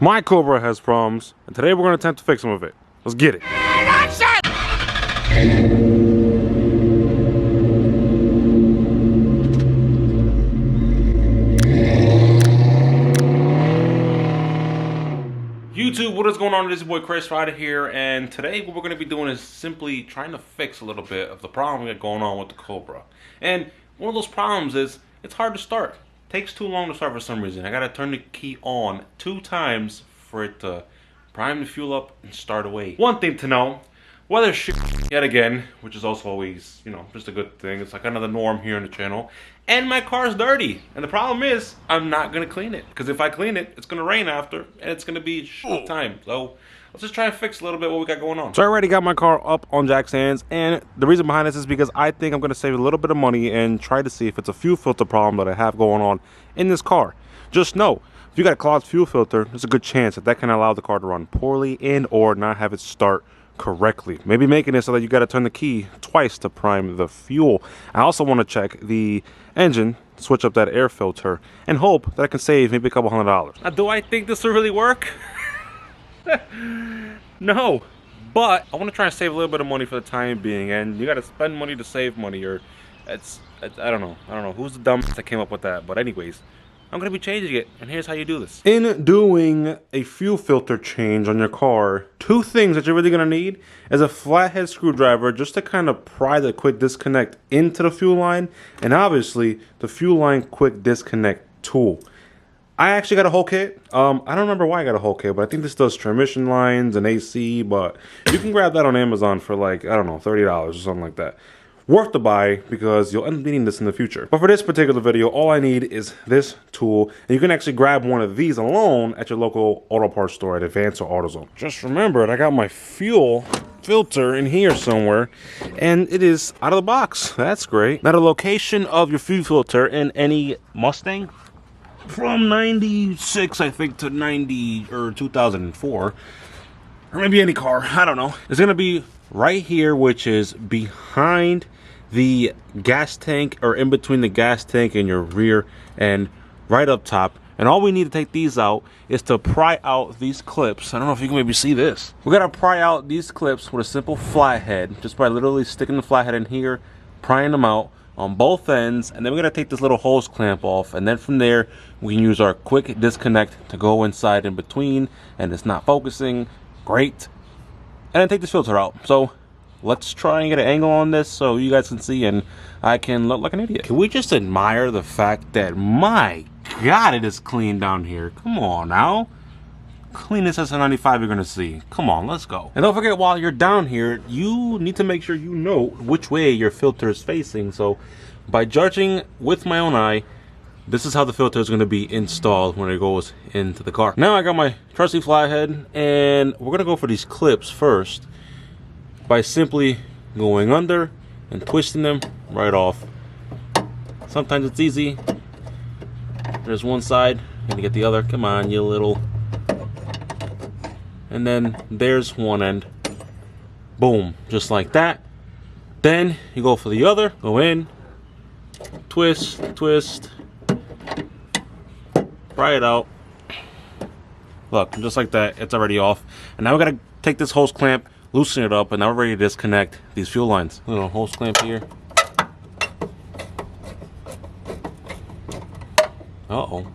My Cobra has problems, and today we're going to attempt to fix some of it. Let's get it. YouTube, what is going on? This is your boy Chris Ryder here, and today what we're going to be doing is simply trying to fix a little bit of the problem we got going on with the Cobra. And one of those problems is it's hard to start. It takes too long to start for some reason. I got to turn the key on 2 times for it to prime the fuel up and start away. One thing to know, weather shit yet again, which is also always, you know, just a good thing. It's like another norm here on the channel. And my car's dirty. And the problem is, I'm not going to clean it. Because if I clean it, it's going to rain after. And it's going to be shit time. So, let's just try and fix a little bit what we got going on. So I already got my car up on jack stands. And the reason behind this is because I think I'm going to save a little bit of money and try to see if it's a fuel filter problem that I have going on in this car. Just know, if you got a clogged fuel filter, there's a good chance that can allow the car to run poorly and or not have it start correctly. Maybe making it so that you got to turn the key twice to prime the fuel. I also want to check the engine, switch up that air filter, and hope that I can save maybe a couple $100. Now, do I think this will really work? No, but I want to try and save a little bit of money for the time being, and you got to spend money to save money, or it's I don't know who's the dumbest that came up with that. But anyways, I'm going to be changing it, and here's how you do this. In doing a fuel filter change on your car, 2 things that you're really going to need is a flathead screwdriver just to kind of pry the quick disconnect into the fuel line, and obviously the fuel line quick disconnect tool. I actually got a whole kit. I don't remember why I got a whole kit, but I think this does transmission lines and AC, but you can grab that on Amazon for like, I don't know, $30 or something like that. Worth to buy because you'll end up needing this in the future. But for this particular video, all I need is this tool, and you can actually grab one of these alone at your local auto parts store at Advance or AutoZone. Just remember it, I got my fuel filter in here somewhere, and it is out of the box. That's great. Now the location of your fuel filter in any Mustang from 96, I think, to 90 or 2004, or maybe any car, I don't know, it's gonna be right here, which is behind the gas tank, or in between the gas tank and your rear end, right up top. And all we need to take these out is to pry out these clips. I don't know if you can maybe see this. We gotta pry out these clips with a simple flathead, just by literally sticking the flathead in here, prying them out on both ends, and then we're gonna take this little hose clamp off, and then from there we can use our quick disconnect to go inside in between, and it's not focusing. Great. And then take this filter out. So let's try and get an angle on this so you guys can see and I can look like an idiot. Can we just admire the fact that, my God, it is clean down here. Come on now. Cleanest S95 you're gonna see. Come on, let's go. And don't forget, while you're down here, you need to make sure you know which way your filter is facing. So by judging with my own eye, this is how the filter is going to be installed when it goes into the car. Now I got my trusty flathead, and we're going to go for these clips first by simply going under and twisting them right off. Sometimes it's easy. There's one side, and you get the other. Come on, you little. And then there's one end. Boom, just like that. Then you go for the other, go in, twist, twist, pry it out. Look, just like that, it's already off. And now we gotta take this hose clamp, loosen it up, and now we're ready to disconnect these fuel lines. Little hose clamp here. Uh-oh.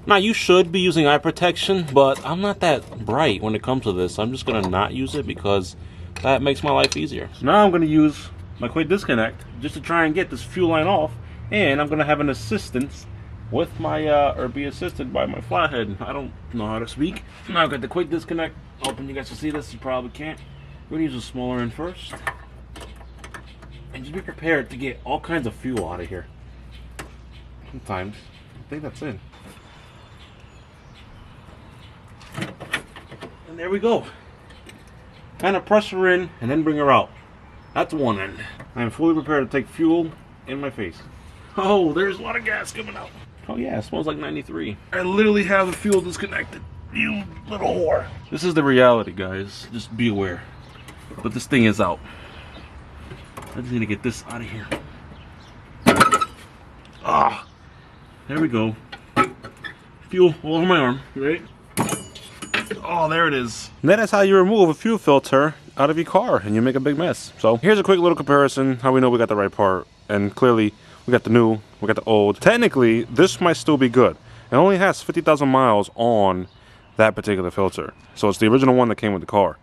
Now you should be using eye protection, but I'm not that bright when it comes to this. I'm just gonna not use it because that makes my life easier. So now I'm gonna use my quick disconnect just to try and get this fuel line off. And I'm gonna have an assistance with my, or be assisted by my flathead. I don't know how to speak. Now I've got the quick disconnect. Hoping you guys can see this. You probably can't. We're gonna use a smaller end first. And just be prepared to get all kinds of fuel out of here. Sometimes. I think that's in. And there we go. Kind of press her in and then bring her out. That's one end. I'm fully prepared to take fuel in my face. Oh, there's a lot of gas coming out. Oh yeah, it smells like 93. I literally have the fuel disconnected. You little whore. This is the reality, guys. Just be aware. But this thing is out. I just need to get this out of here. Ah, there we go. fuel all over my arm, right? Oh, there it is. That is how you remove a fuel filter out of your car and you make a big mess. So here's a quick little comparison how we know we got the right part. And clearly we got the new, we got the old. Technically, this might still be good. It only has 50,000 miles on that particular filter. So it's the original one that came with the car.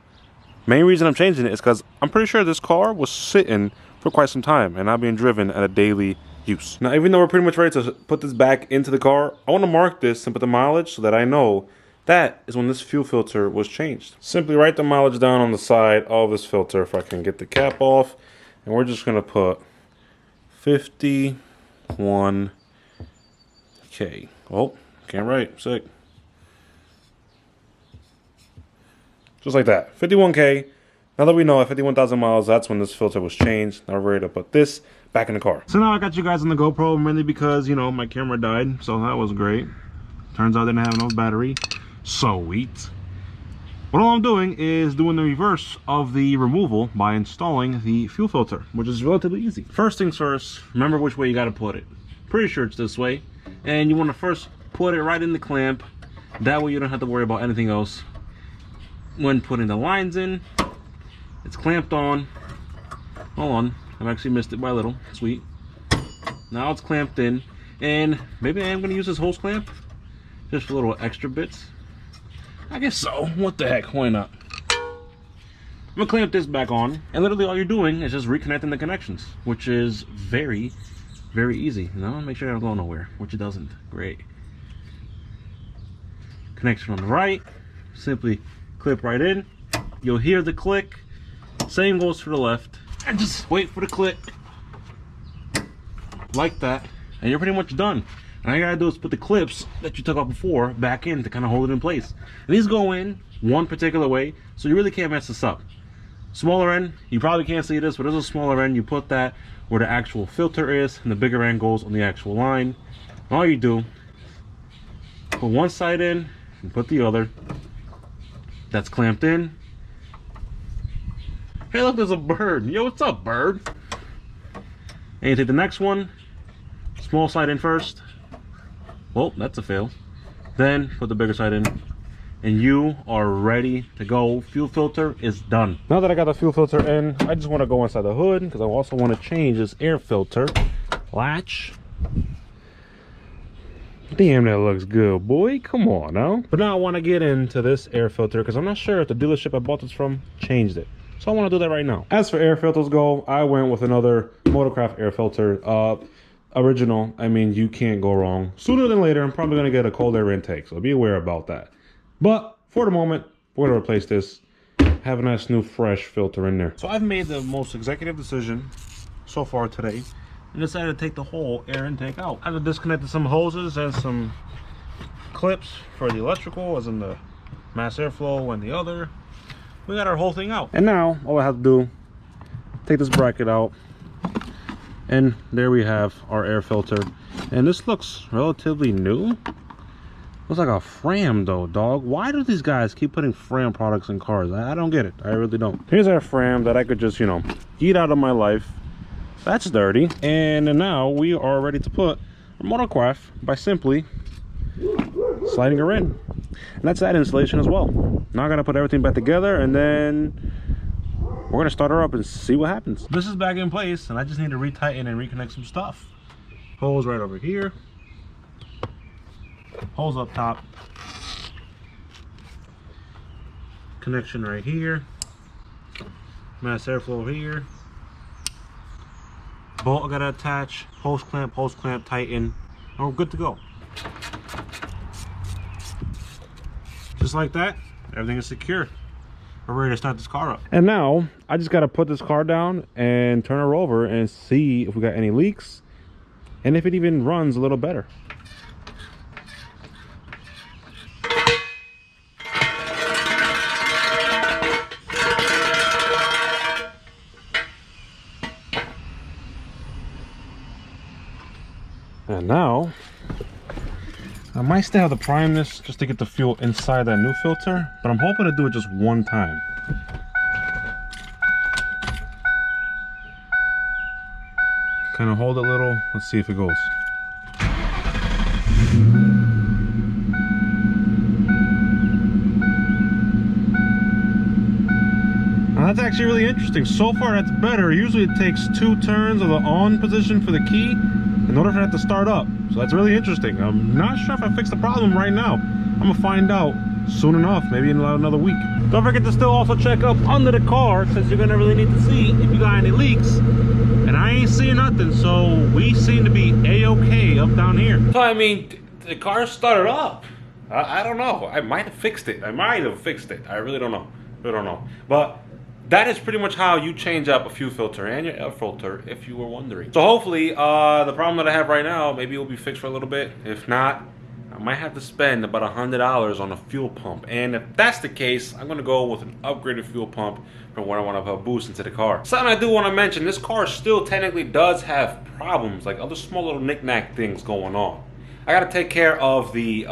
Main reason I'm changing it is because I'm pretty sure this car was sitting for quite some time and not being driven at a daily use. Now, even though we're pretty much ready to put this back into the car, I want to mark this and put the mileage so that I know that is when this fuel filter was changed. Simply write the mileage down on the side of this filter if I can get the cap off. And we're just going to put 51K. Oh, can't write. Sick. Just like that. 51K. Now that we know at 51,000 miles, that's when this filter was changed. Now we're ready to put this back in the car. So now I got you guys on the GoPro mainly because, you know, my camera died. So that was great. Turns out I didn't have enough battery. Sweet. But all I'm doing is doing the reverse of the removal by installing the fuel filter, which is relatively easy. First things first, remember which way you got to put it. Pretty sure it's this way. And you want to first put it right in the clamp. That way you don't have to worry about anything else. When putting the lines in, it's clamped on. Hold on, I've actually missed it by a little. Sweet. Now it's clamped in. And maybe I am going to use this hose clamp just for little extra bits. I guess so. What the heck? Why not? I'm gonna clamp this back on, and literally all you're doing is just reconnecting the connections, which is very, very easy. Now make sure it don't go nowhere, which it doesn't. Great. Connection on the right. Simply clip right in. You'll hear the click. Same goes for the left. And just wait for the click. Like that. And you're pretty much done. And all you gotta do is put the clips that you took off before back in to kind of hold it in place. And these go in one particular way, so you really can't mess this up. Smaller end, you probably can't see this, but there's a smaller end. You put that where the actual filter is, and the bigger end goes on the actual line. And all you do, put one side in and put the other. That's clamped in. Hey, look, there's a bird. Yo, what's up, bird? And you take the next one, small side in first. Well, that's a fail. Then put the bigger side in, and you are ready to go. Fuel filter is done. Now that I got the fuel filter in, I just want to go inside the hood because I also want to change this air filter latch. Damn, that looks good, boy. Come on now. But now I want to get into this air filter because I'm not sure if the dealership I bought this from changed it. So I want to do that right now. As for air filters go, I went with another Motorcraft air filter. Original. I mean, you can't go wrong. Sooner than later, I'm probably going to get a cold air intake, so be aware about that. But for the moment, we're going to replace this. Have a nice new fresh filter in there. So I've made the most executive decision so far today and decided to take the whole air intake out. I've disconnected some hoses and some clips for the electrical, as in the mass airflow and the other. We got our whole thing out. And now all I have to do, take this bracket out. And there we have our air filter, and this looks relatively new. Looks like a Fram though, dog. Why do these guys keep putting Fram products in cars? I don't get it. I really don't. Here's our Fram that I could just, you know, eat out of my life. That's dirty. And now we are ready to put our Motorcraft by simply sliding her in. And that's that installation as well. Now I gotta put everything back together, and then we're gonna start her up and see what happens. This is back in place, and I just need to retighten and reconnect some stuff. Hose right over here. Hose up top. Connection right here. Mass airflow here. Bolt I gotta attach. Hose clamp, tighten. And we're good to go. Just like that, everything is secure. We're ready to start this car up. And now I just got to put this car down and turn her over and see if we got any leaks and if it even runs a little better. And now I might still have to prime this just to get the fuel inside that new filter, but I'm hoping to do it just one time. Kind of hold it a little. Let's see if it goes. that's actually really interesting. So far, that's better. Usually it takes 2 turns of the on position for the key in order for that to start up. So that's really interesting. I'm not sure if I fixed the problem right now. I'm gonna find out soon enough, maybe in another week. Don't forget to still also check up under the car, because you're gonna really need to see if you got any leaks. And I ain't seeing nothing, so we seem to be a-okay up down here. So I mean, the car started up. I don't know. I might have fixed it. I really don't know. But that is pretty much how you change up a fuel filter and your air filter, if you were wondering. So hopefully, the problem that I have right now, maybe it will be fixed for a little bit. If not, I might have to spend about $100 on a fuel pump. And if that's the case, I'm gonna go with an upgraded fuel pump for when I want to put boost into the car. Something I do want to mention, this car still technically does have problems, like other small little knick-knack things going on. I gotta take care of the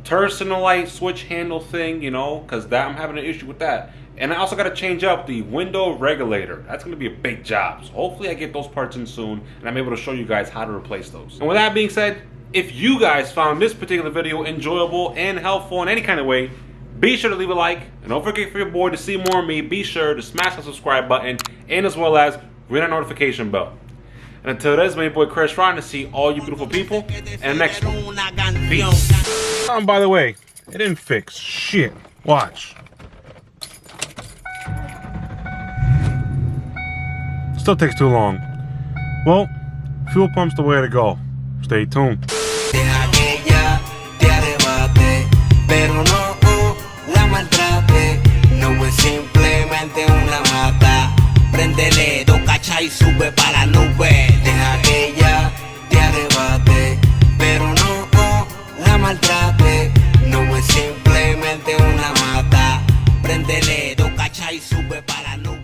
turn signal light switch handle thing, you know, because that I'm having an issue with that. And I also got to change up the window regulator. That's going to be a big job. So hopefully I get those parts in soon and I'm able to show you guys how to replace those. And with that being said, if you guys found this particular video enjoyable and helpful in any kind of way, be sure to leave a like. And don't forget for your boy to see more of me, be sure to smash the subscribe button and as well as ring that notification bell. And until then, it's my boy Chris Rod to see all you beautiful people and the next one. Peace. By the way, it didn't fix shit. Watch. Still takes too long. Well, fuel pump's the way to go. Stay tuned. Deja que ella te arrebate, pero no la maltrate. No es simplemente una mata. Préndele, cacha y sube para la nube. Deja que ella te arrebate, pero no la maltrate. No es simplemente una mata. Préndele, cacha y sube para la nube.